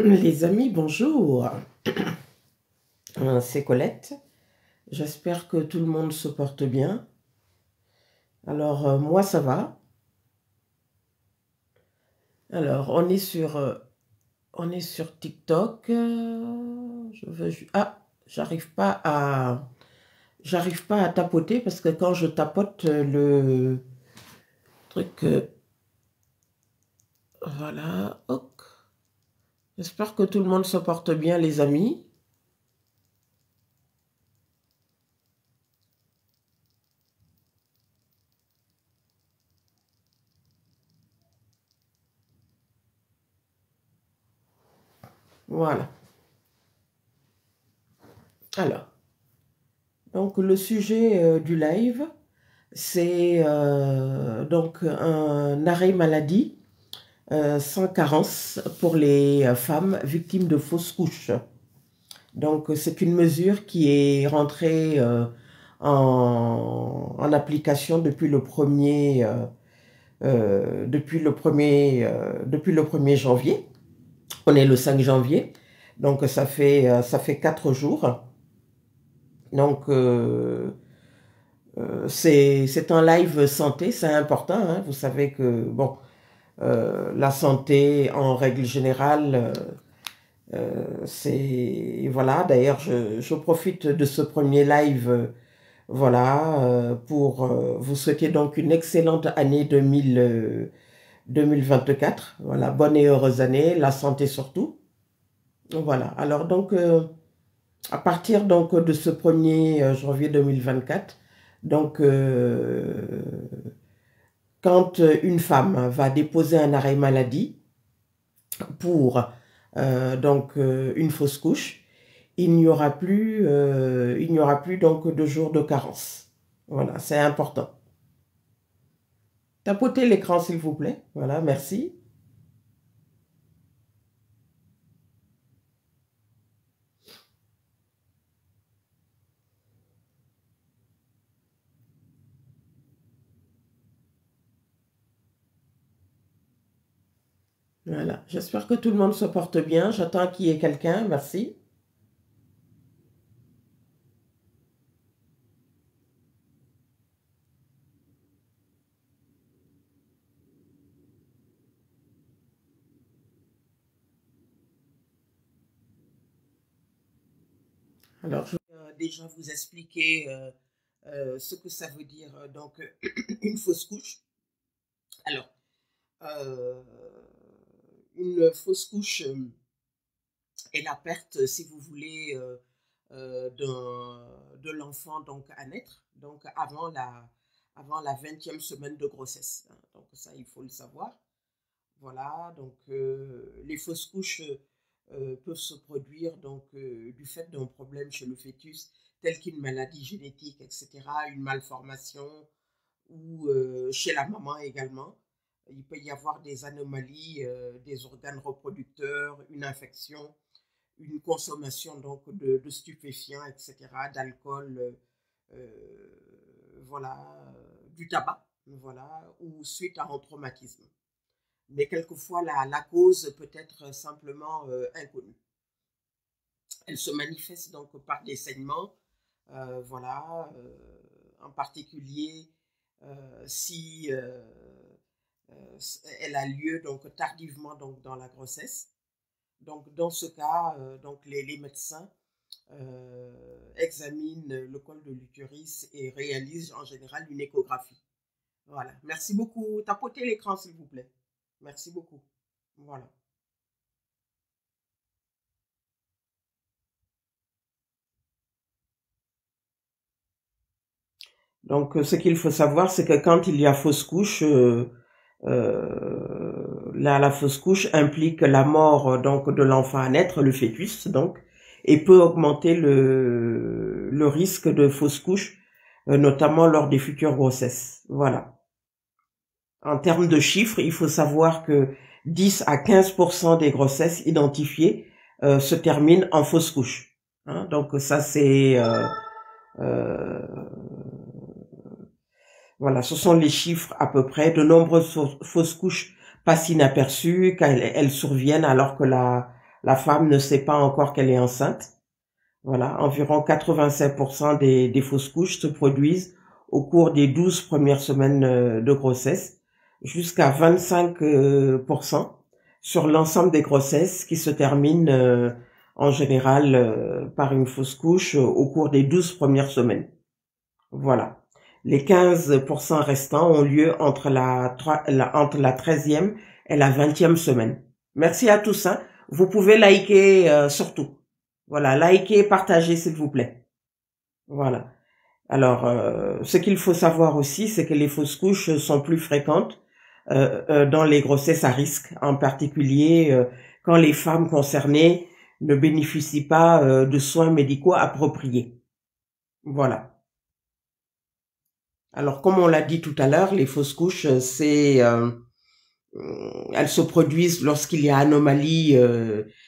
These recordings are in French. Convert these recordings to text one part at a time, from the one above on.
Les amis, bonjour. C'est Colette. J'espère que tout le monde se porte bien. Alors, moi, ça va. Alors, on est sur TikTok. J'arrive pas à tapoter parce que quand je tapote le truc, voilà. Hop. J'espère que tout le monde se porte bien, les amis. Voilà. Alors, donc le sujet du live, c'est donc un arrêt maladie sans carence pour les femmes victimes de fausses couches. Donc c'est une mesure qui est rentrée en application depuis le 1er janvier. On est le 5 janvier, donc ça fait 4 jours. Donc c'est un live santé, c'est important, hein. Vous savez que bon, la santé en règle générale, c'est voilà. D'ailleurs, je profite de ce premier live, voilà, pour vous souhaiter donc une excellente année 2024. Voilà, bonne et heureuse année, la santé surtout. Voilà. Alors donc à partir donc de ce 1er janvier 2024, donc quand une femme va déposer un arrêt maladie pour donc une fausse couche, il n'y aura plus donc de jours de carence. Voilà, c'est important. Tapotez l'écran s'il vous plaît. Voilà, merci. Voilà, j'espère que tout le monde se porte bien. J'attends qu'il y ait quelqu'un, merci. Alors, je vais déjà vous expliquer ce que ça veut dire, donc, une fausse couche. Alors, euh, une fausse couche est la perte, si vous voulez, de l'enfant donc à naître, donc avant la 20e semaine de grossesse, hein. Donc ça, il faut le savoir. Voilà, donc les fausses couches peuvent se produire donc du fait d'un problème chez le fœtus, tel qu'une maladie génétique, etc., une malformation, ou chez la maman également. Il peut y avoir des anomalies des organes reproducteurs, une infection, une consommation donc de stupéfiants, etc., d'alcool, voilà, du tabac, voilà, ou suite à un traumatisme. Mais quelquefois, la cause peut être simplement inconnue. Elle se manifeste donc par des saignements, voilà, en particulier si elle a lieu donc tardivement donc dans la grossesse. Donc dans ce cas, donc les médecins examinent le col de l'utérus et réalisent en général une échographie. Voilà. Merci beaucoup. Tapotez l'écran s'il vous plaît. Merci beaucoup. Voilà. Donc, ce qu'il faut savoir, c'est que quand il y a fausse couche, la fausse couche implique la mort donc de l'enfant à naître, le fœtus, donc, et peut augmenter le risque de fausse couche, notamment lors des futures grossesses. Voilà. En termes de chiffres, il faut savoir que 10 à 15% des grossesses identifiées se terminent en fausse couche, hein. Donc ça c'est voilà, ce sont les chiffres à peu près. De nombreuses fausses couches passent inaperçues, car elles surviennent alors que la la femme ne sait pas encore qu'elle est enceinte. Voilà, environ 87% des fausses couches se produisent au cours des 12 premières semaines de grossesse, jusqu'à 25% sur l'ensemble des grossesses qui se terminent en général par une fausse couche au cours des 12 premières semaines. Voilà. Les 15% restants ont lieu entre la 13e et la 20e semaine. Merci à tous. Hein. Vous pouvez liker surtout. Voilà, likez, partagez s'il vous plaît. Voilà. Alors, ce qu'il faut savoir aussi, c'est que les fausses couches sont plus fréquentes dans les grossesses à risque, en particulier quand les femmes concernées ne bénéficient pas de soins médicaux appropriés. Voilà. Alors, comme on l'a dit tout à l'heure, les fausses couches, elles se produisent lorsqu'il y a anomalie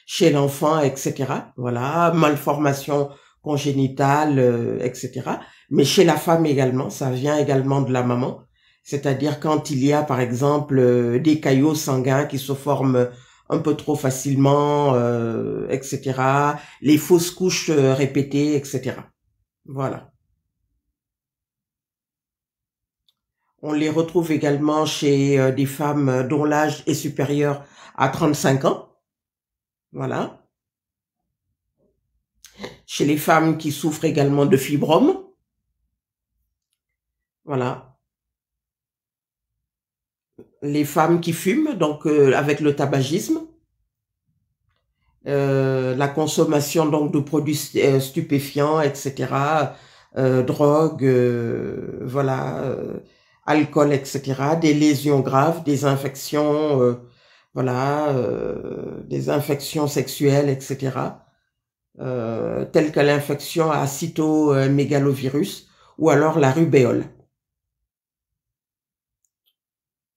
chez l'enfant, etc. Voilà, malformation congénitale, etc. Mais chez la femme également, ça vient également de la maman. C'est-à-dire quand il y a, par exemple, des caillots sanguins qui se forment un peu trop facilement, etc. Les fausses couches répétées, etc. Voilà. On les retrouve également chez des femmes dont l'âge est supérieur à 35 ans. Voilà. Chez les femmes qui souffrent également de fibromes. Voilà. Les femmes qui fument, donc avec le tabagisme. La consommation donc de produits stupéfiants, etc. Drogue, voilà, alcool, etc. Des lésions graves, des infections, voilà, des infections sexuelles, etc. Telles que l'infection à cytomégalovirus ou alors la rubéole.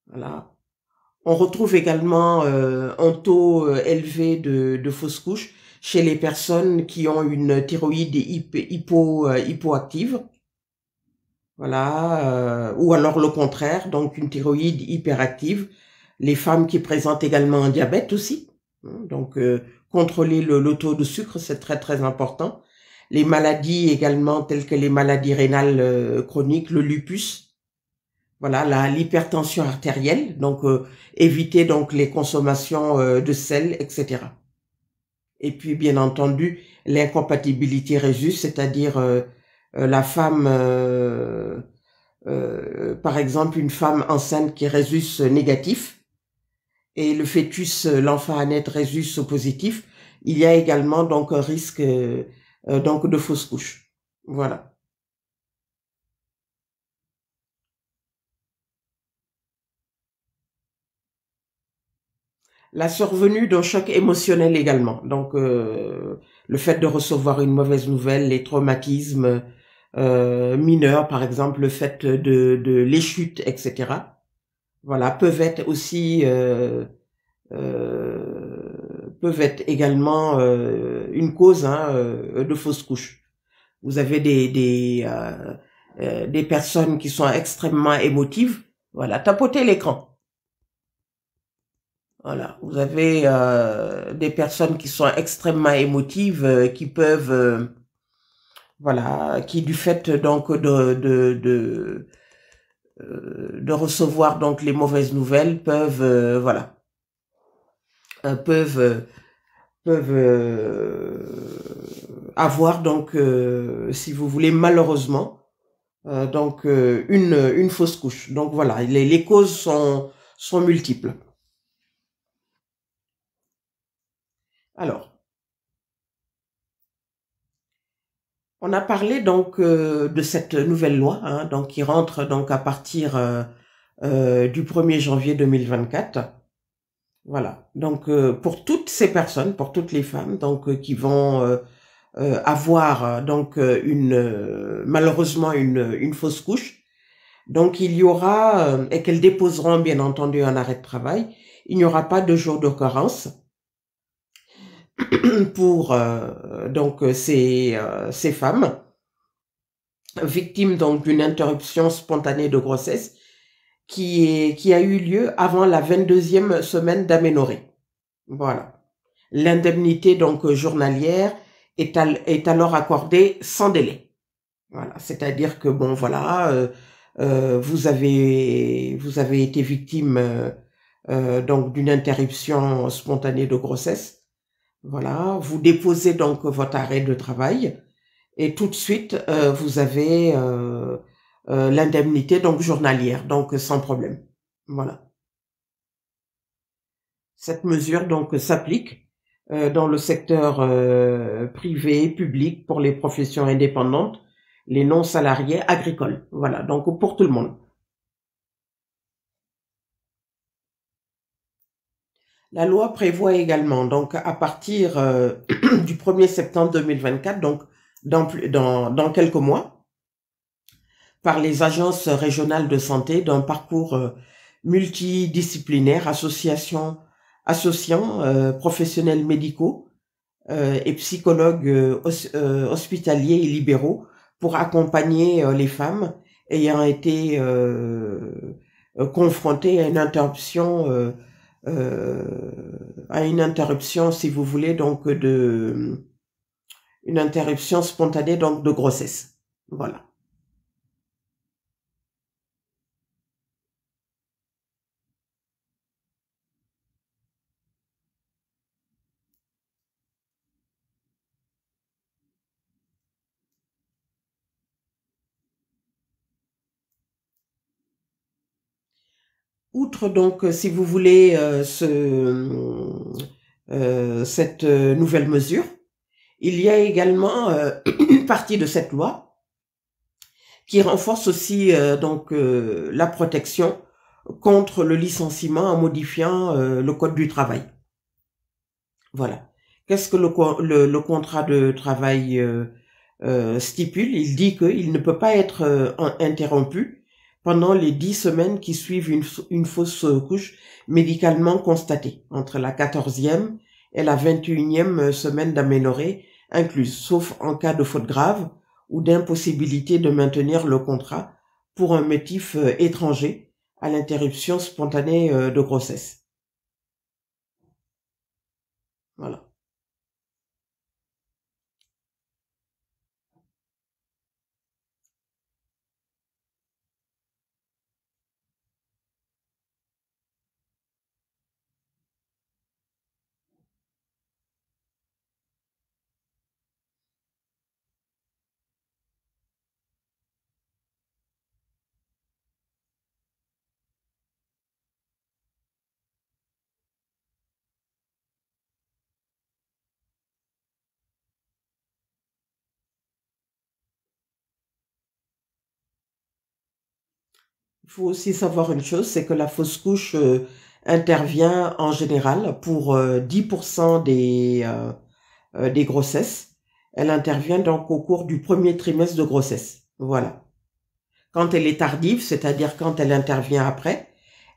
Voilà. On retrouve également un taux élevé de fausses couches chez les personnes qui ont une thyroïde hypoactive. Voilà, ou alors le contraire, donc une thyroïde hyperactive. Les femmes qui présentent également un diabète aussi. Donc, contrôler le taux de sucre, c'est très très important. Les maladies également, telles que les maladies rénales chroniques, le lupus. Voilà, l'hypertension artérielle, donc éviter donc les consommations de sel, etc. Et puis, bien entendu, l'incompatibilité rhésus, c'est-à-dire la femme, par exemple, une femme enceinte qui est rhésus négatif, et le fœtus, l'enfant à naître rhésus positif, il y a également donc un risque donc de fausse couche. Voilà. La survenue d'un choc émotionnel également. Donc, le fait de recevoir une mauvaise nouvelle, les traumatismes mineurs, par exemple, le fait de les chutes, etc. Voilà, peuvent être aussi peuvent être également une cause de fausse couche. Vous avez des personnes qui sont extrêmement émotives. Voilà, tapotez l'écran. Voilà, vous avez des personnes qui sont extrêmement émotives, qui peuvent, voilà, qui du fait donc de recevoir donc les mauvaises nouvelles peuvent, voilà, peuvent avoir donc, si vous voulez, malheureusement, donc une fausse couche. Donc voilà, les causes sont multiples. Alors, on a parlé donc de cette nouvelle loi, hein, donc qui rentre donc à partir du 1er janvier 2024. Voilà. Donc pour toutes ces personnes, pour toutes les femmes, donc qui vont avoir donc malheureusement une fausse couche, donc il y aura et qu'elles déposeront bien entendu un arrêt de travail, il n'y aura pas de jour de carence pour donc ces femmes victimes donc d'une interruption spontanée de grossesse qui a eu lieu avant la 22e semaine d'aménorrhée. Voilà. L'indemnité donc journalière est alors accordée sans délai. Voilà, c'est-à-dire que bon voilà, vous avez été victime donc d'une interruption spontanée de grossesse. Voilà, vous déposez donc votre arrêt de travail et tout de suite vous avez l'indemnité donc journalière, donc sans problème. Voilà. Cette mesure donc s'applique dans le secteur privé, public, pour les professions indépendantes, les non salariés agricoles. Voilà, donc pour tout le monde. La loi prévoit également, donc à partir du 1er septembre 2024, donc dans quelques mois, par les agences régionales de santé, d'un parcours multidisciplinaire, associant professionnels médicaux et psychologues hospitaliers et libéraux pour accompagner les femmes ayant été confrontées à une interruption, si vous voulez, donc une interruption spontanée donc de grossesse. Voilà. Outre donc, si vous voulez, cette nouvelle mesure, il y a également une partie de cette loi qui renforce aussi donc la protection contre le licenciement en modifiant le code du travail. Voilà. Qu'est-ce que le contrat de travail stipule? Il dit qu'il ne peut pas être interrompu pendant les 10 semaines qui suivent une fausse couche médicalement constatée, entre la 14e et la 21e semaine d'aménorrhée incluse, sauf en cas de faute grave ou d'impossibilité de maintenir le contrat pour un motif étranger à l'interruption spontanée de grossesse. Voilà. Il faut aussi savoir une chose, c'est que la fausse couche intervient en général pour 10% des grossesses. Elle intervient donc au cours du premier trimestre de grossesse. Voilà. Quand elle est tardive, c'est-à-dire quand elle intervient après,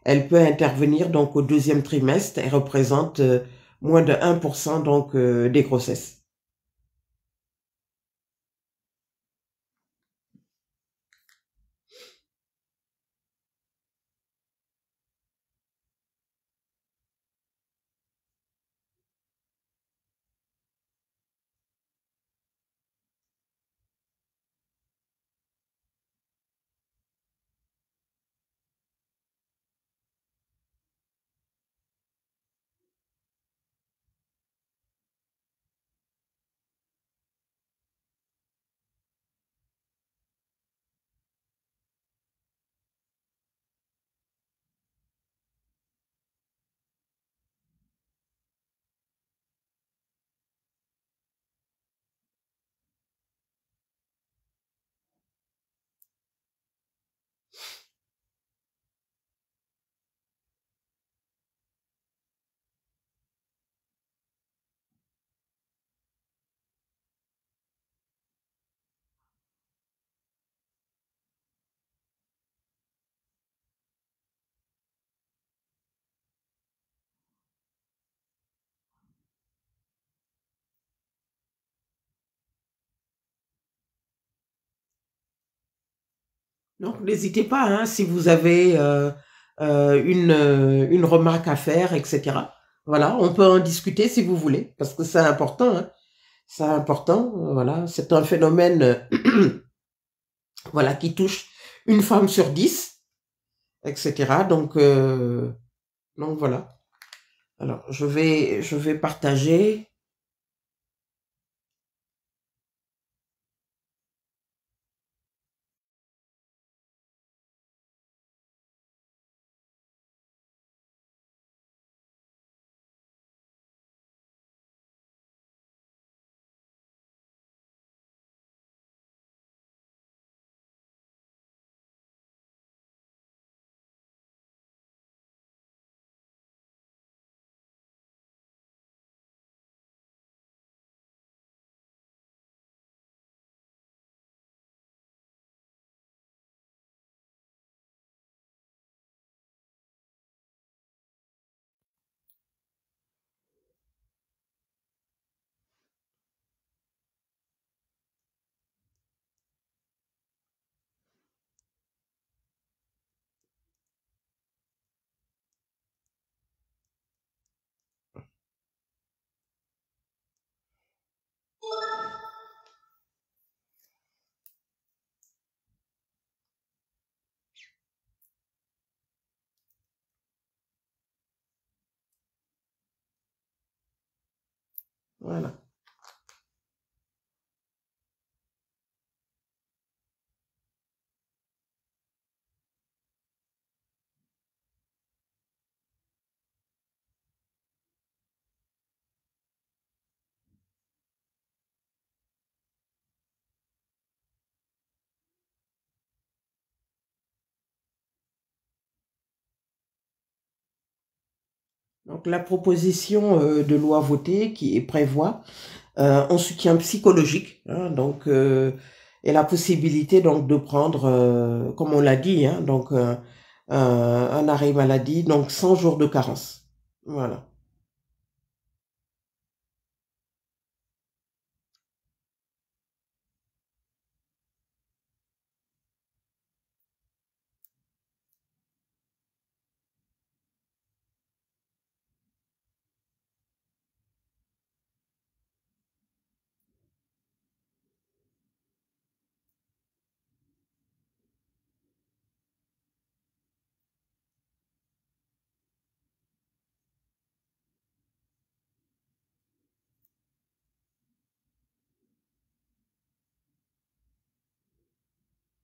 elle peut intervenir donc au deuxième trimestre et représente moins de 1% donc des grossesses. Donc n'hésitez pas, hein, si vous avez une remarque à faire, etc. Voilà, on peut en discuter si vous voulez, parce que c'est important, hein. C'est important, voilà. C'est un phénomène, voilà, qui touche une femme sur 10, etc. Donc voilà. Alors, je vais partager. Voilà. Donc la proposition de loi votée qui prévoit un soutien psychologique, hein, et la possibilité donc de prendre, comme on l'a dit, hein, un arrêt maladie, donc 100 jours de carence. Voilà.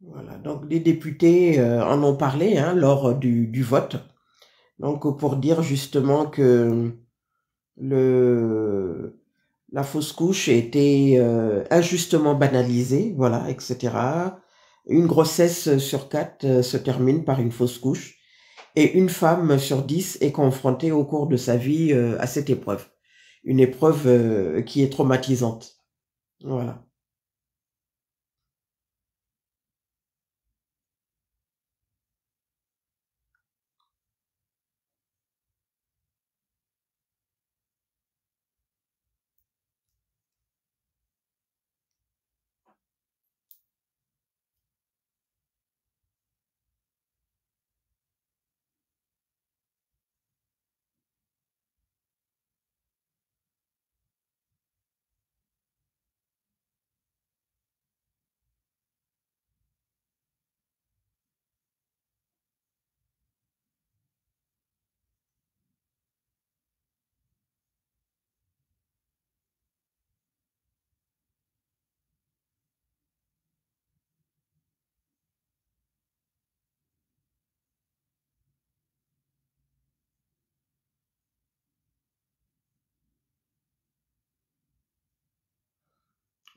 Voilà. Donc les députés en ont parlé, hein, lors du vote. Donc pour dire justement que le la fausse couche était injustement banalisée, voilà, etc. Une grossesse sur 4 se termine par une fausse couche et une femme sur 10 est confrontée au cours de sa vie à cette épreuve. Une épreuve qui est traumatisante. Voilà,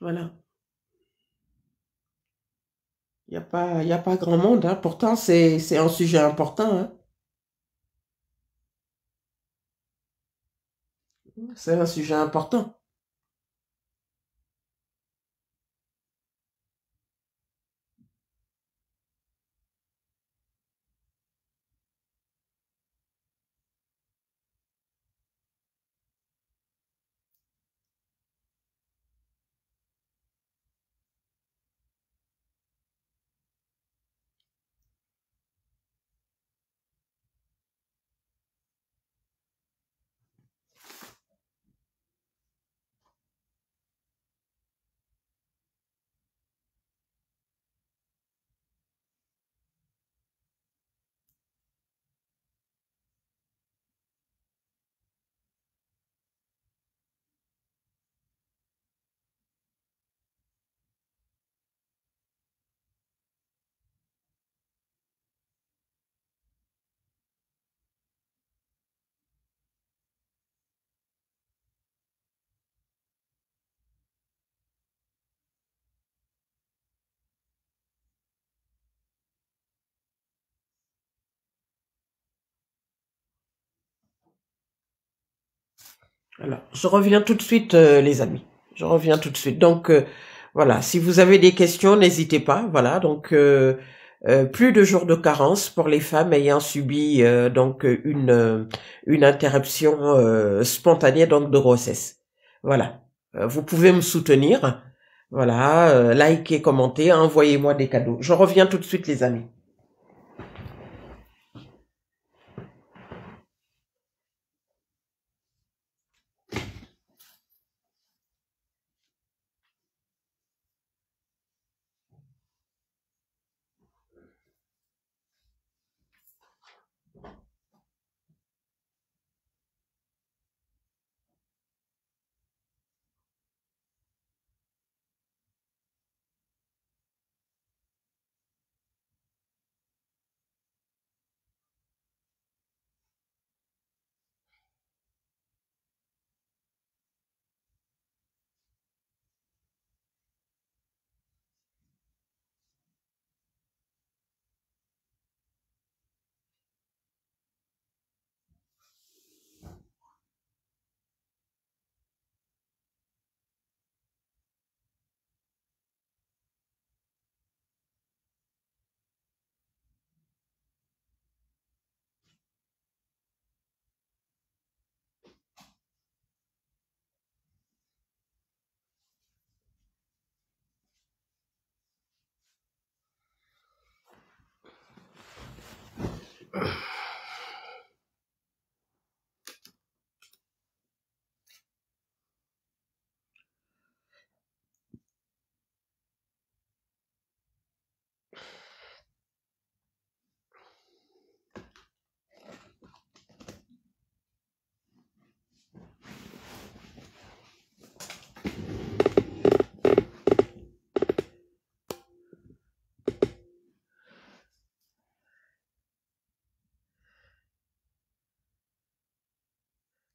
voilà. Il y a pas grand monde, hein. Pourtant, c'est un sujet important, hein. C'est un sujet important. Alors, je reviens tout de suite, les amis. Je reviens tout de suite. Donc, voilà, si vous avez des questions, n'hésitez pas. Voilà, donc plus de jours de carence pour les femmes ayant subi donc une interruption spontanée donc de grossesse. Voilà. Vous pouvez me soutenir. Voilà, likez, commentez, envoyez-moi des cadeaux. Je reviens tout de suite, les amis.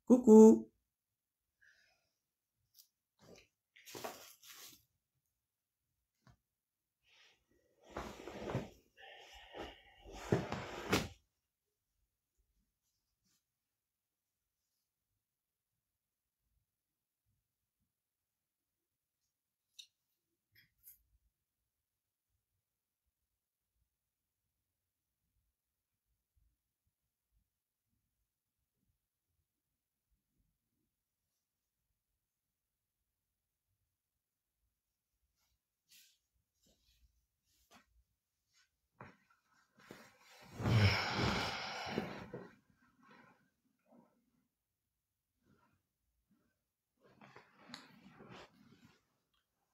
Coucou.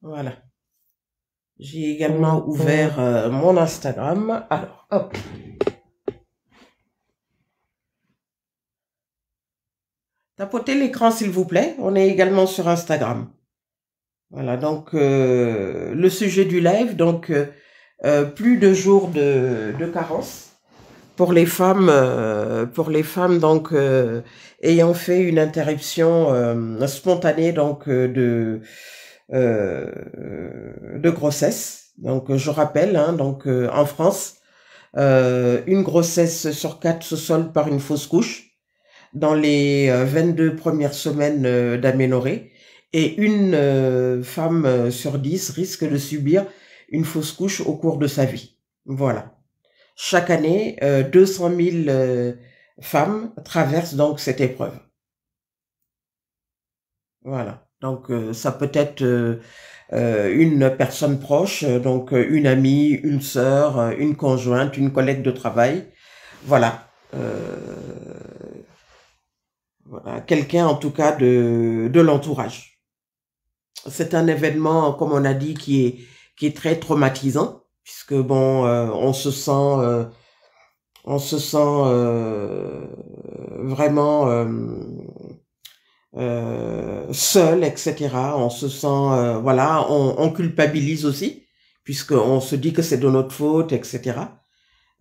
Voilà. J'ai également ouvert mon Instagram. Alors, hop. Tapotez l'écran, s'il vous plaît. On est également sur Instagram. Voilà, donc le sujet du live, donc plus de jours de carence pour les femmes donc ayant fait une interruption spontanée donc de grossesse. Donc je rappelle, hein, donc en France, une grossesse sur 4 se solde par une fausse couche dans les 22 premières semaines d'aménorrhée, et une femme sur 10 risque de subir une fausse couche au cours de sa vie. Voilà. Chaque année, 200 000 femmes traversent donc cette épreuve. Voilà. Donc ça peut être une personne proche, donc une amie, une sœur, une conjointe, une collègue de travail. Voilà. Voilà. Quelqu'un en tout cas de l'entourage. C'est un événement, comme on a dit, qui est très traumatisant, puisque bon, on se sent vraiment seul, etc. On se sent, voilà, on culpabilise aussi, puisqu'on se dit que c'est de notre faute, etc.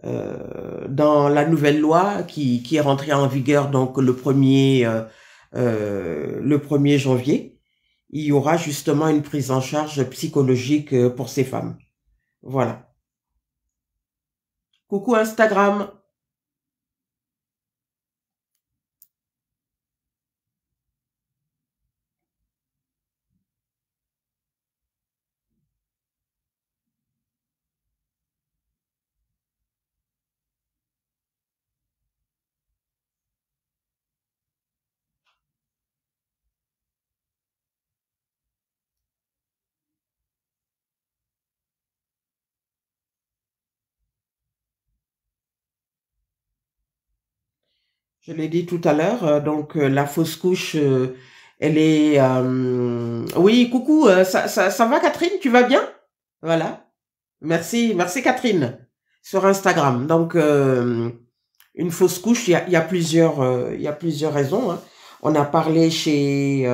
Dans la nouvelle loi qui est rentrée en vigueur donc le 1er janvier, il y aura justement une prise en charge psychologique pour ces femmes. Voilà. Coucou Instagram. Je l'ai dit tout à l'heure, donc la fausse couche, elle est... Oui, coucou, ça va Catherine, tu vas bien? Voilà, merci, merci Catherine, sur Instagram. Donc, une fausse couche, il y a plusieurs raisons, hein. On a parlé chez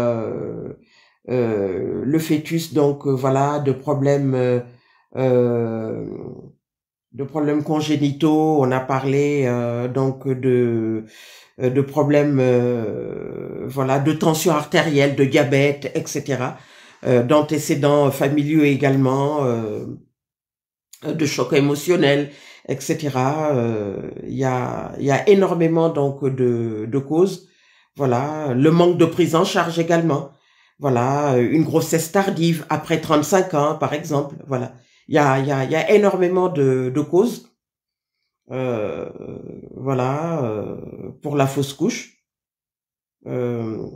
le fœtus, donc voilà, euh, de problèmes congénitaux. On a parlé donc de problèmes, voilà, de tension artérielle, de diabète, etc. D'antécédents familiaux également, de choc émotionnel, etc. Il y a énormément donc de causes. Voilà, le manque de prise en charge également. Voilà, une grossesse tardive après 35 ans, par exemple. Voilà, il y a énormément de causes. Euh, voilà, pour la fausse couche. Euh,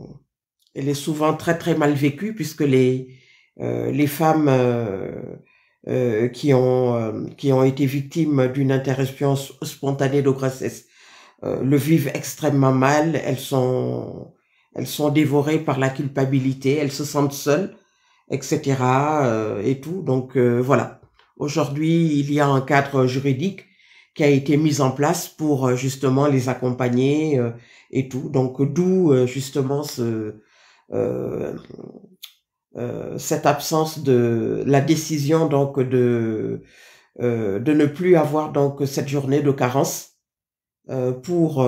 Elle est souvent très très mal vécue puisque les femmes qui ont été victimes d'une interruption spontanée de grossesse le vivent extrêmement mal. Elles sont dévorées par la culpabilité, elles se sentent seules, etc. Et tout. Donc voilà. Aujourd'hui, il y a un cadre juridique qui a été mis en place pour justement les accompagner et tout. Donc d'où justement euh, cette absence de la décision donc de ne plus avoir donc cette journée de carence pour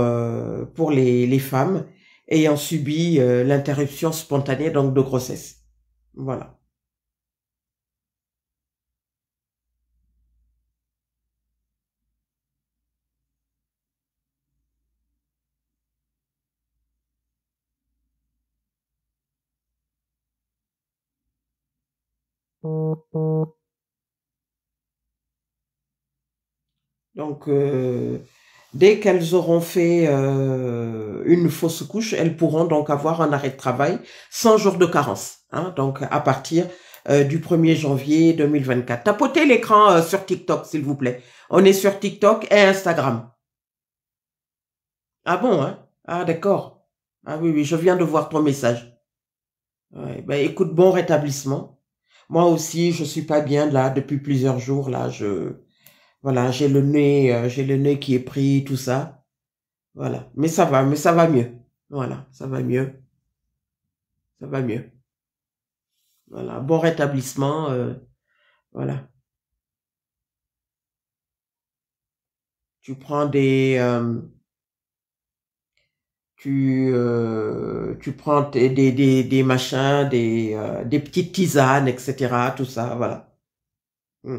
les femmes ayant subi l'interruption spontanée donc de grossesse. Voilà. Donc dès qu'elles auront fait une fausse couche, elles pourront donc avoir un arrêt de travail sans jour de carence. Hein, donc à partir du 1er janvier 2024. Tapotez l'écran sur TikTok, s'il vous plaît. On est sur TikTok et Instagram. Ah bon, hein? Ah d'accord. Ah oui, oui, je viens de voir ton message. Ouais, ben écoute, bon rétablissement. Moi aussi, je suis pas bien là depuis plusieurs jours là. Voilà, j'ai le nez qui est pris, tout ça. Voilà, mais ça va mieux. Voilà, ça va mieux, ça va mieux. Voilà, bon rétablissement. Voilà, tu prends tu prends des machins, des petites tisanes, etc. Tout ça, voilà. Mm.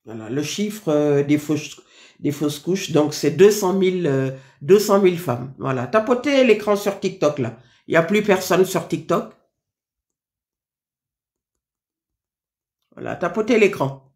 Voilà, le chiffre des fausses couches, donc c'est 200 000 femmes. Voilà, tapotez l'écran sur TikTok là. Il n'y a plus personne sur TikTok. Voilà, tapotez l'écran.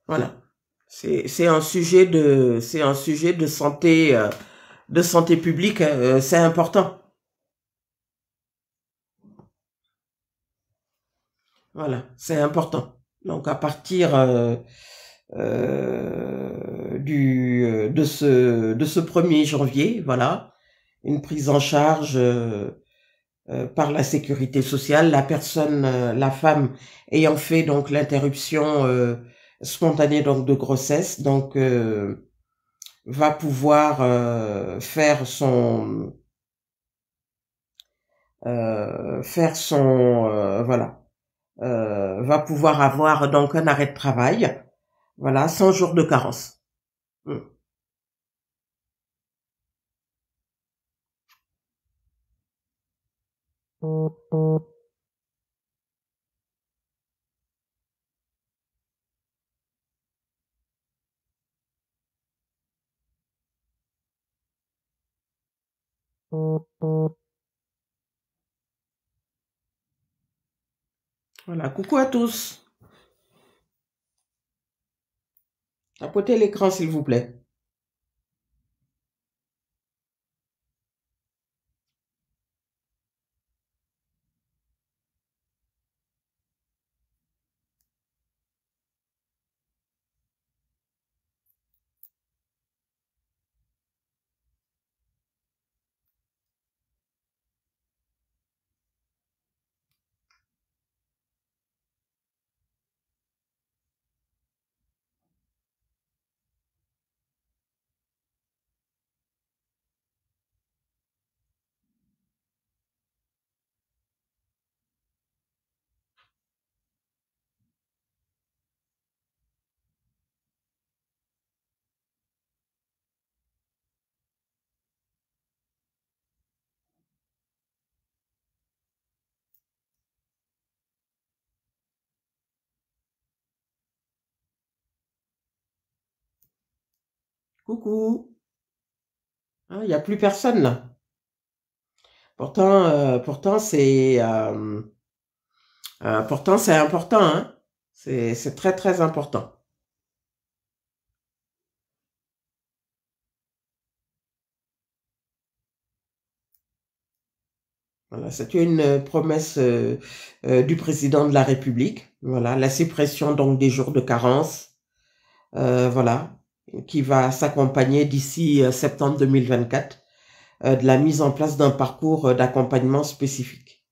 Voilà. C'est un sujet de santé publique, c'est important. Voilà, c'est important. Donc à partir de ce 1er janvier, voilà, une prise en charge par la sécurité sociale, la personne, la femme ayant fait donc l'interruption spontanée donc de grossesse, donc va pouvoir faire son voilà va pouvoir avoir donc un arrêt de travail, voilà, 100 jours de carence. Mm. Voilà, coucou à tous. Tapotez l'écran, s'il vous plaît. Coucou. Hein, il n'y a plus personne là. Pourtant c'est important, hein. C'est très très important. Voilà, c'est une promesse du président de la République. Voilà, la suppression donc des jours de carence. Voilà, qui va s'accompagner d'ici septembre 2024 de la mise en place d'un parcours d'accompagnement spécifique.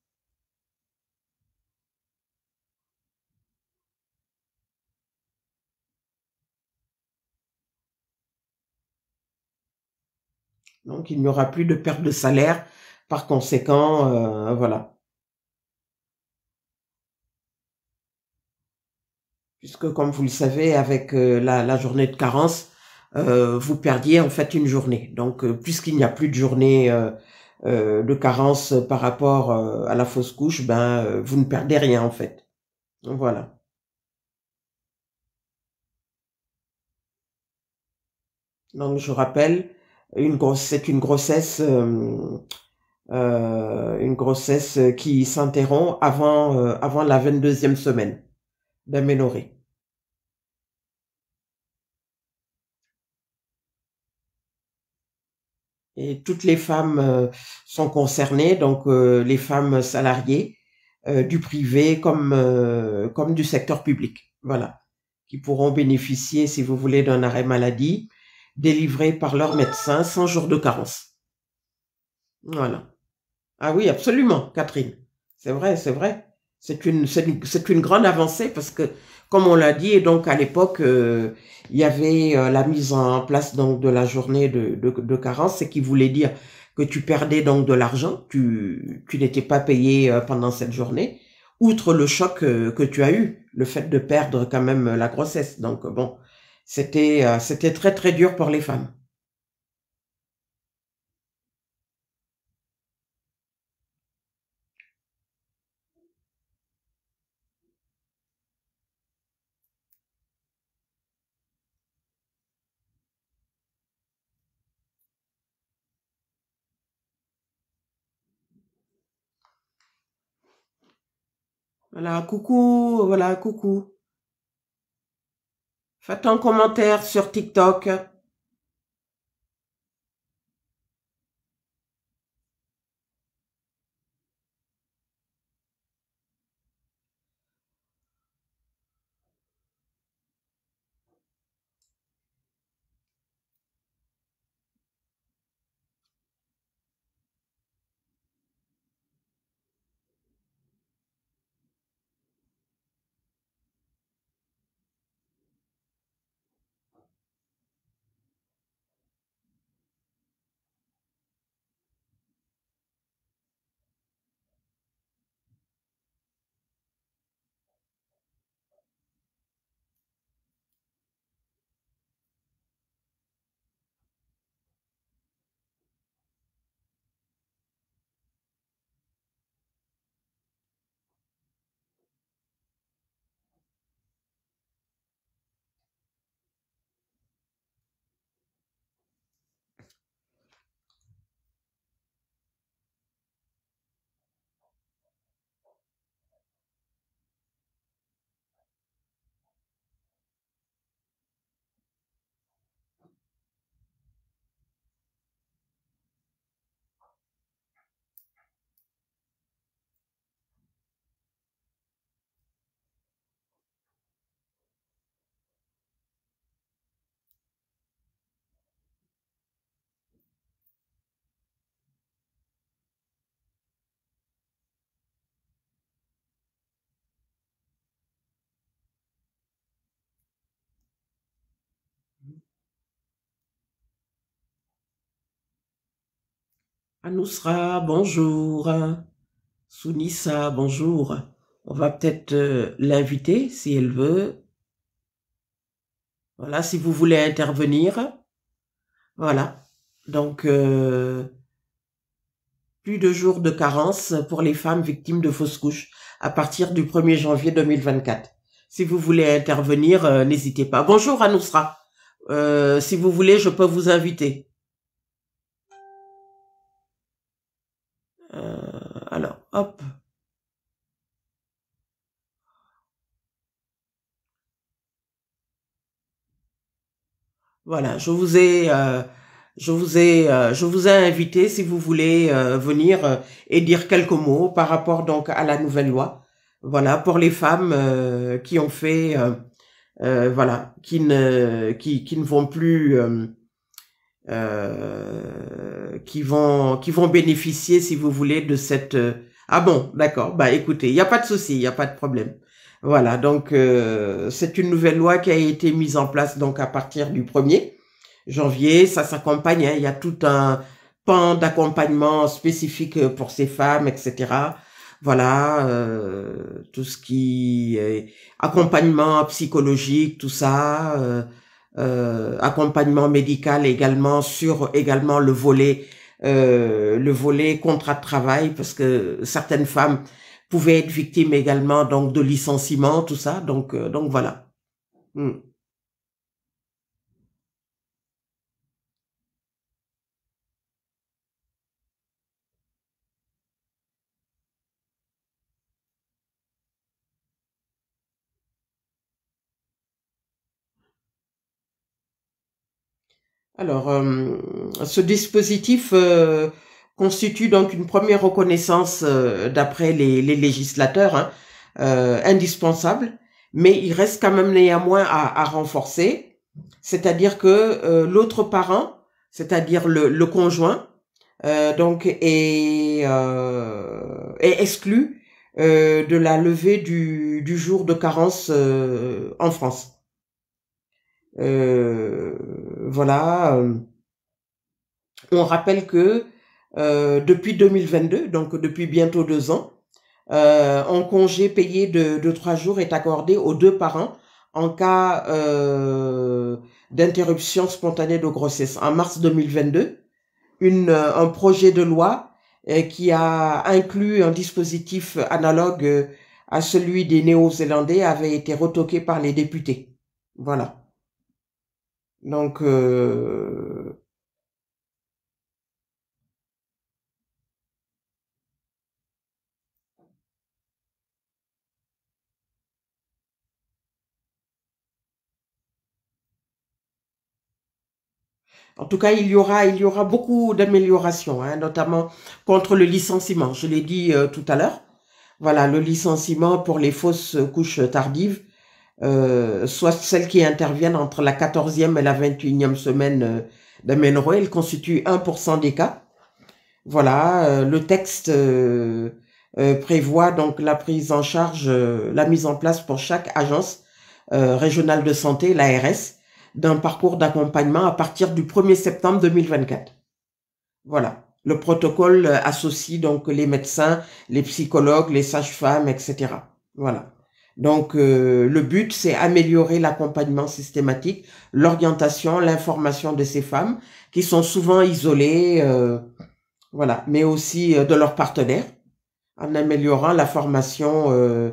Donc, il n'y aura plus de perte de salaire. Par conséquent, voilà. Puisque, comme vous le savez, avec la journée de carence, vous perdiez en fait une journée. Donc, puisqu'il n'y a plus de journée de carence par rapport à la fausse couche, ben, vous ne perdez rien en fait. Voilà. Donc, je rappelle, c'est une grossesse qui s'interrompt avant la 22e semaine d'aménorrhée. Et toutes les femmes sont concernées, donc les femmes salariées du privé comme du secteur public, voilà, qui pourront bénéficier, si vous voulez, d'un arrêt maladie délivré par leur médecin sans jour de carence. Voilà. Ah oui, absolument, Catherine. C'est vrai, c'est vrai. C'est une grande avancée parce que, comme on l'a dit, et donc à l'époque, il y avait la mise en place donc de la journée de carence, ce qui voulait dire que tu perdais donc de l'argent, tu n'étais pas payé pendant cette journée, outre le choc que tu as eu, le fait de perdre quand même la grossesse. Donc bon, c'était très très dur pour les femmes. Voilà, coucou, voilà, coucou. Faites un commentaire sur TikTok. Anousra, bonjour. Sounissa, bonjour. On va peut-être l'inviter si elle veut. Voilà, si vous voulez intervenir. Voilà. Donc, plus de jours de carence pour les femmes victimes de fausses couches à partir du 1er janvier 2024. Si vous voulez intervenir, n'hésitez pas. Bonjour Anousra. Si vous voulez, je peux vous inviter. Alors, hop. Voilà, je vous ai invité si vous voulez venir et dire quelques mots par rapport donc à la nouvelle loi. Voilà, pour les femmes qui ont fait, voilà, qui ne vont plus, qui vont bénéficier, si vous voulez, de cette. Ah bon, d'accord. Bah écoutez, il n'y a pas de souci, il n'y a pas de problème. Voilà, donc c'est une nouvelle loi qui a été mise en place donc à partir du 1er janvier. Ça s'accompagne, hein, il y a tout un pan d'accompagnement spécifique pour ces femmes, etc. Voilà, tout ce qui est accompagnement psychologique, tout ça, accompagnement médical également sur également le volet contrat de travail, parce que certaines femmes pouvaient être victimes également donc de licenciements, tout ça. Donc voilà. Mm. Alors, ce dispositif constitue donc une première reconnaissance d'après les législateurs, hein, indispensable, mais il reste quand même néanmoins à renforcer, c'est-à-dire que l'autre parent, c'est-à-dire le conjoint, donc est exclu de la levée du jour de carence en France. Euh, voilà. On rappelle que depuis 2022, donc depuis bientôt 2 ans, un congé payé de 3 jours est accordé aux deux parents en cas d'interruption spontanée de grossesse. En mars 2022, un projet de loi qui a inclus un dispositif analogue à celui des Néo-Zélandais avait été retoqué par les députés. Voilà. Donc, en tout cas, il y aura beaucoup d'améliorations, hein, notamment contre le licenciement. Je l'ai dit tout à l'heure. Voilà, le licenciement pour les fausses couches tardives, soit celles qui interviennent entre la 14e et la 21e semaine d'aménorrhée, elles constituent 1% des cas. Voilà, le texte prévoit donc la prise en charge, la mise en place pour chaque agence régionale de santé, l'ARS, d'un parcours d'accompagnement à partir du 1er septembre 2024. Voilà. Le protocole associe donc les médecins, les psychologues, les sages-femmes, etc. Voilà. Donc, le but, c'est améliorer l'accompagnement systématique, l'orientation, l'information de ces femmes qui sont souvent isolées, voilà, mais aussi de leurs partenaires, en améliorant la formation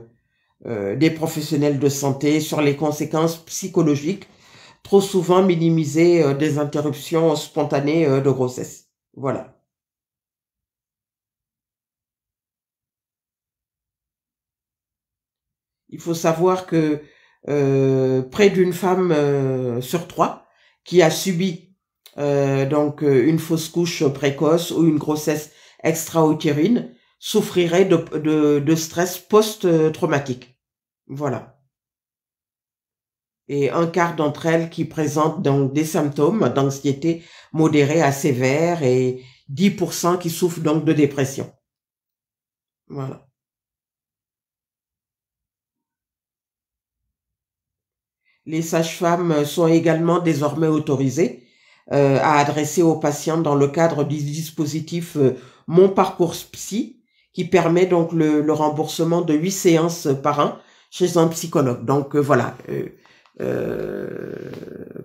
des professionnels de santé sur les conséquences psychologiques, trop souvent minimisées des interruptions spontanées de grossesse. Voilà. Il faut savoir que près d'une femme sur trois qui a subi donc une fausse couche précoce ou une grossesse extra-utérine souffrirait de stress post-traumatique. Voilà. Et un quart d'entre elles qui présentent donc des symptômes d'anxiété modérée à sévère et 10% qui souffrent donc de dépression. Voilà. Les sages-femmes sont également désormais autorisées à adresser aux patients dans le cadre du dispositif Mon Parcours Psy, qui permet donc le remboursement de 8 séances par an chez un psychologue. Donc voilà,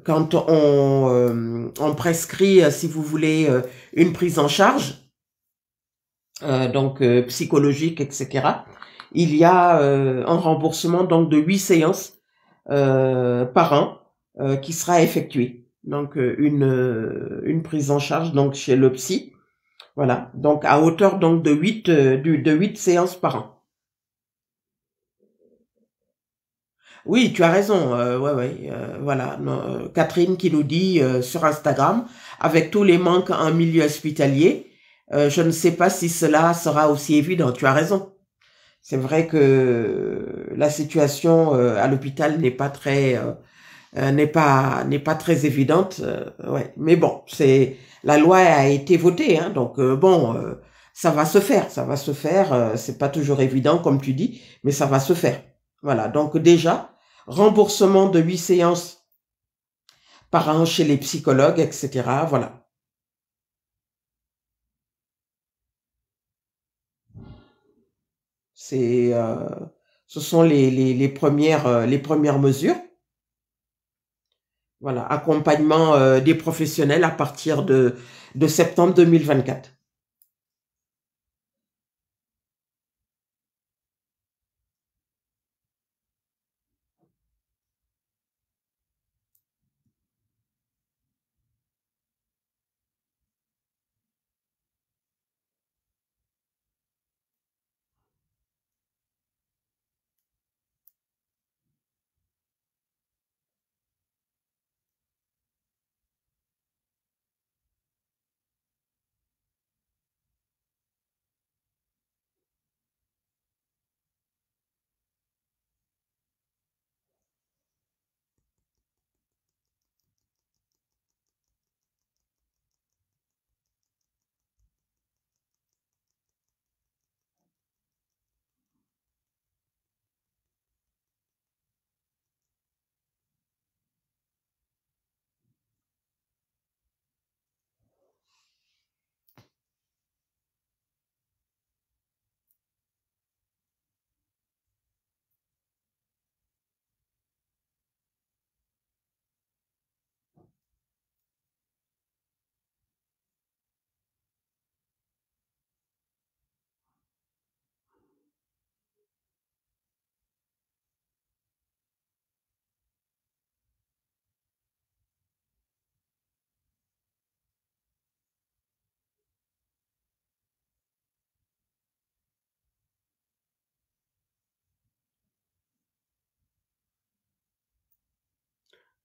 quand on prescrit, si vous voulez, une prise en charge, donc psychologique, etc., il y a un remboursement donc de 8 séances par an qui sera effectué. Donc une prise en charge donc chez le psy, voilà, donc à hauteur donc de 8 séances par an. Oui, tu as raison. Ouais, ouais, voilà. Catherine qui nous dit sur Instagram, avec tous les manques en milieu hospitalier, je ne sais pas si cela sera aussi évident. Tu as raison. C'est vrai que la situation à l'hôpital n'est pas très évidente. Ouais. Mais bon, la loi a été votée, hein, donc bon, ça va se faire, ça va se faire. C'est pas toujours évident comme tu dis, mais ça va se faire. Voilà. Donc déjà, remboursement de 8 séances par an chez les psychologues, etc. Voilà. C'est, ce sont les premières mesures. Voilà, accompagnement des professionnels à partir de septembre 2024.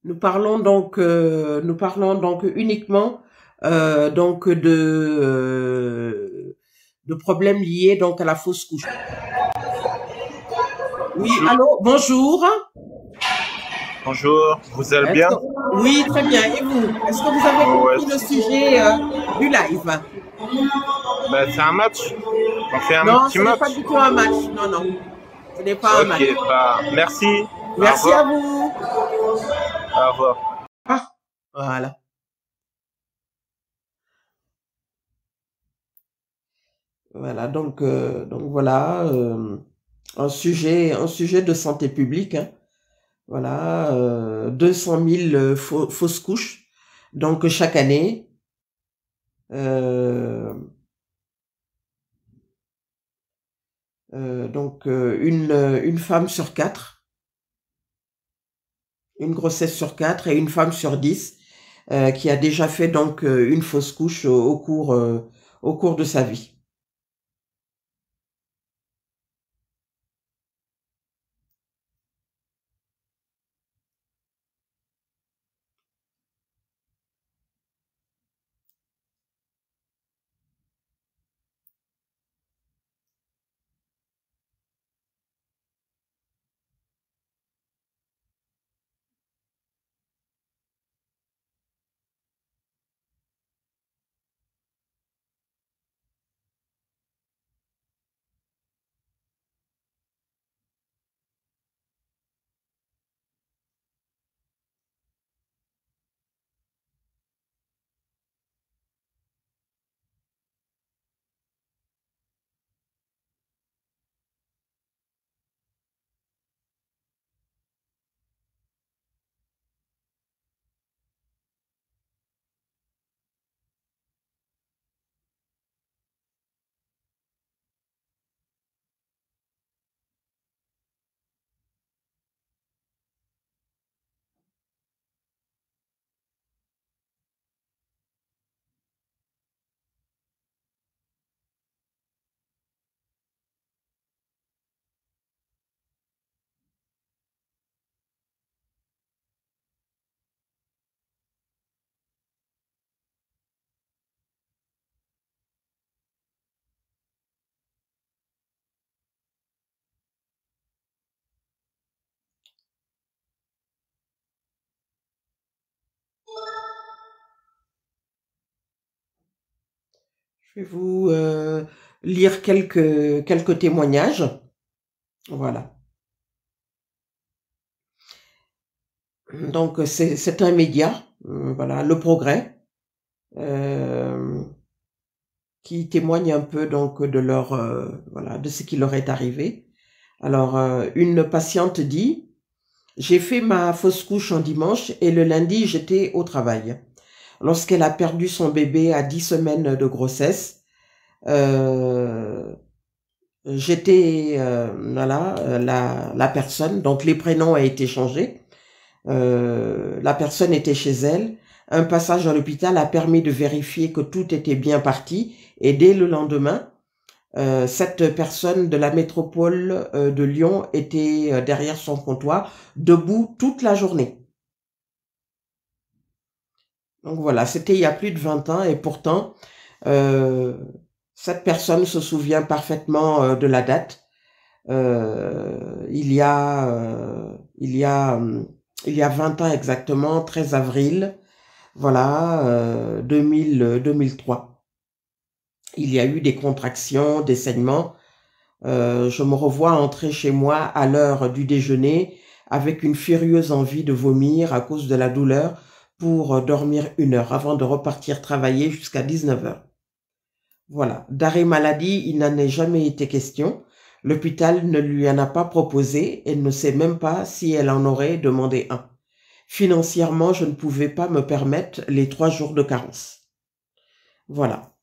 Nous parlons donc uniquement donc de problèmes liés donc à la fausse couche. Oui, Bonjour. allô, bonjour. Bonjour, vous allez Est-ce bien? que... Oui, très bien. Et vous? Est-ce que vous avez Ouais, compris le sujet du live? c'est un match. On fait un Non, petit ce n'est pas match. du tout un match. Non, non, ce n'est pas un Ok, match. merci. Au Merci à revoir. vous. Au revoir. Ah, voilà. Voilà, donc voilà, un sujet de santé publique, hein. Voilà, 200 000 fausses couches, donc chaque année. Euh, donc une femme sur quatre, une grossesse sur quatre et une femme sur 10 qui a déjà fait donc une fausse couche au cours de sa vie. Je vais vous lire quelques témoignages. Voilà. Donc, c'est un média, voilà, Le Progrès, qui témoigne un peu donc de leur, voilà, de ce qui leur est arrivé. Alors, une patiente dit: j'ai fait ma fausse couche en dimanche et le lundi, j'étais au travail. Lorsqu'elle a perdu son bébé à 10 semaines de grossesse, j'étais, voilà, la personne, donc les prénoms ont été changés. La personne était chez elle. Un passage à l'hôpital a permis de vérifier que tout était bien parti. Et dès le lendemain, cette personne de la métropole de Lyon était derrière son comptoir, debout toute la journée. Donc voilà, c'était il y a plus de 20 ans et pourtant, euh, cette personne se souvient parfaitement de la date. Il y a 20 ans exactement, 13 avril, voilà, 2003. Il y a eu des contractions, des saignements. Je me revois entrer chez moi à l'heure du déjeuner avec une furieuse envie de vomir à cause de la douleur pour dormir 1 heure avant de repartir travailler jusqu'à 19 heures. Voilà. D'arrêt maladie, il n'en est jamais été question. L'hôpital ne lui en a pas proposé. Elle ne sait même pas si elle en aurait demandé un. Financièrement, je ne pouvais pas me permettre les 3 jours de carence. Voilà.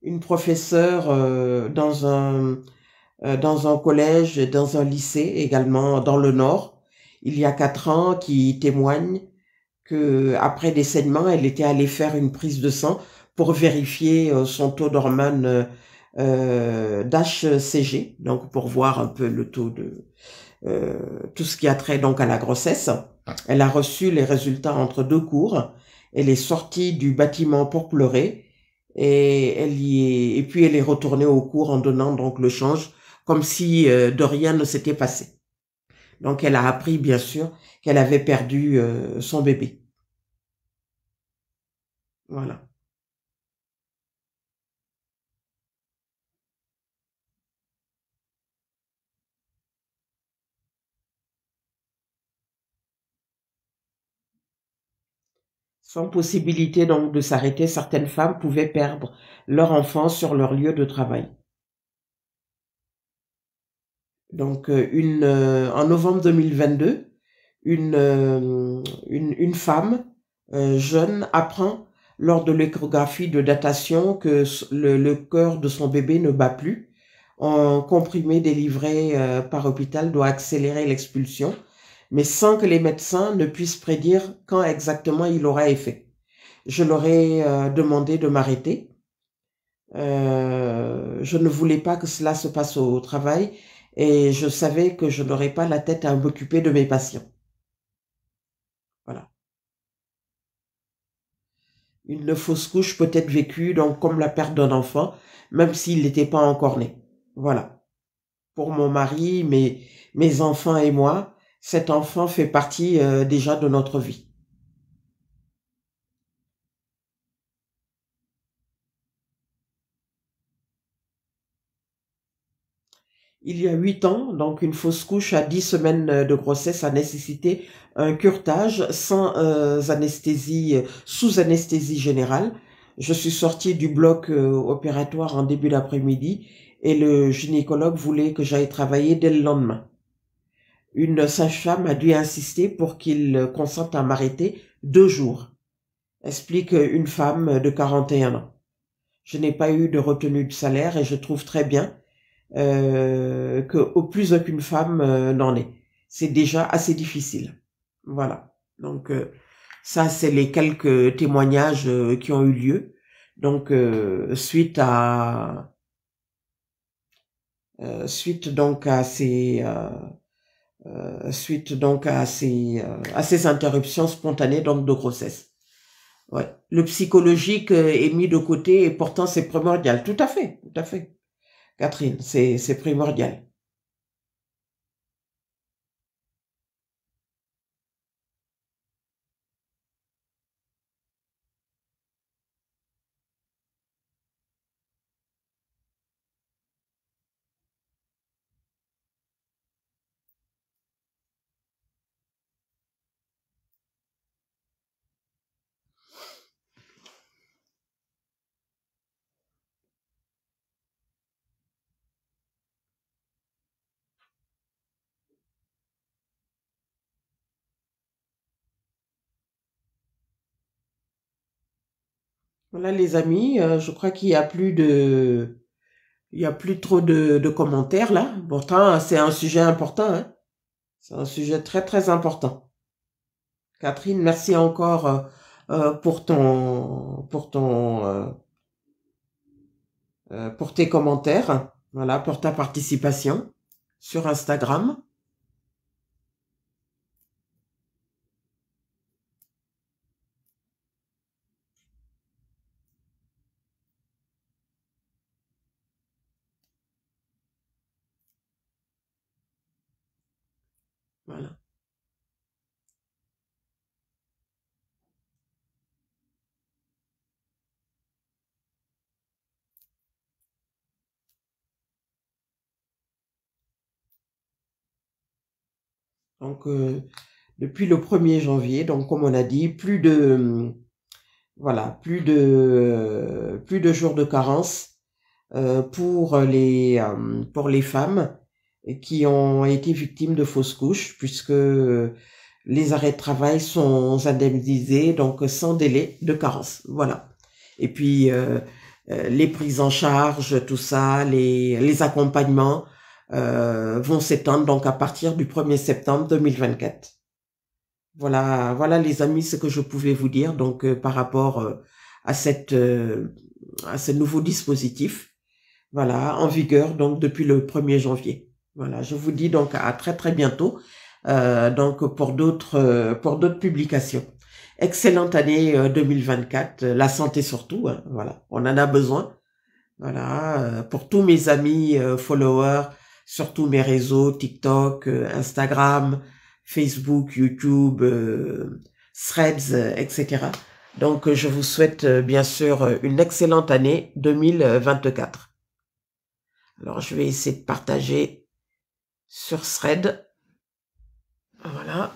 Une professeure dans un collège et dans un lycée également dans le Nord, il y a 4 ans, qui témoigne que après des saignements, elle était allée faire une prise de sang pour vérifier son taux d'hormone d'HCG, donc pour voir un peu le taux de tout ce qui a trait donc à la grossesse. Elle a reçu les résultats entre 2 cours. Elle est sortie du bâtiment pour pleurer et puis elle est retournée au cours en donnant donc le change comme si de rien ne s'était passé. Donc elle a appris bien sûr qu'elle avait perdu son bébé. Voilà. Sans possibilité donc de s'arrêter, certaines femmes pouvaient perdre leur enfant sur leur lieu de travail. Donc en novembre 2022, une femme jeune apprend lors de l'échographie de datation que le cœur de son bébé ne bat plus. Un comprimé délivré par hôpital doit accélérer l'expulsion, mais sans que les médecins ne puissent prédire quand exactement il aura effet. Je leur ai demandé de m'arrêter. Je ne voulais pas que cela se passe au travail et je savais que je n'aurais pas la tête à m'occuper de mes patients. Voilà. Une fausse couche peut être vécue donc comme la perte d'un enfant, même s'il n'était pas encore né. Voilà. Pour mon mari, mes enfants et moi, cet enfant fait partie déjà de notre vie. Il y a 8 ans, donc une fausse couche à 10 semaines de grossesse a nécessité un curetage sans anesthésie, sous anesthésie générale. Je suis sortie du bloc opératoire en début d'après-midi et le gynécologue voulait que j'aille travailler dès le lendemain. Une sage-femme a dû insister pour qu'il consente à m'arrêter 2 jours, explique une femme de 41 ans. Je n'ai pas eu de retenue de salaire et je trouve très bien que au plus aucune femme n'en est. C'est déjà assez difficile. Voilà. Donc ça, c'est les quelques témoignages qui ont eu lieu. Donc suite donc à ces à ces interruptions spontanées donc de grossesse. Ouais. Le psychologique est mis de côté et pourtant c'est primordial. Tout à fait, tout à fait. Catherine, c'est primordial. Voilà les amis, je crois qu'il y a plus de, il y a plus trop de commentaires là. Pourtant, c'est un sujet important, hein. C'est un sujet très très important. Catherine, merci encore pour tes commentaires, voilà, pour ta participation sur Instagram. Voilà. Donc, depuis le 1er janvier, donc comme on a dit, voilà, plus de jours de carence pour les femmes qui ont été victimes de fausses couches, puisque les arrêts de travail sont indemnisés, donc sans délai de carence. Voilà. Et puis, les prises en charge, tout ça, les accompagnements vont s'étendre donc à partir du 1er septembre 2024. Voilà, voilà les amis, ce que je pouvais vous dire donc par rapport à à ce nouveau dispositif, voilà, en vigueur donc depuis le 1er janvier. Voilà, je vous dis donc à très très bientôt donc pour d'autres publications. Excellente année 2024, la santé surtout, hein, voilà, on en a besoin. Voilà, pour tous mes amis followers sur tous mes réseaux, TikTok, Instagram, Facebook, YouTube, Threads, etc. Donc, je vous souhaite bien sûr une excellente année 2024. Alors, je vais essayer de partager sur Threads. Voilà.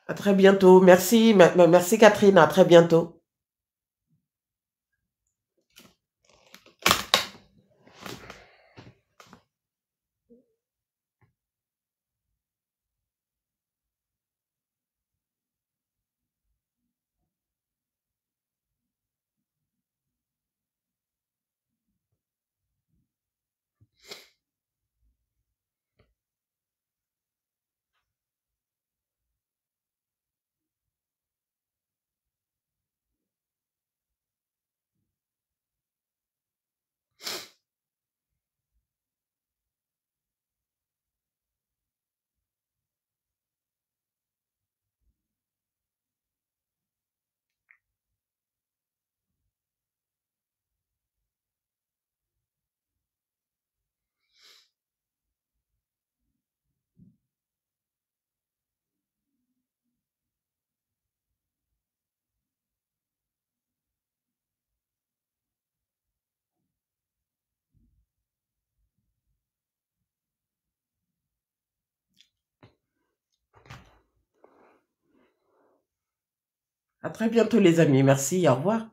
À très bientôt. Merci, merci Catherine. À très bientôt. À très bientôt les amis. Merci. Au revoir.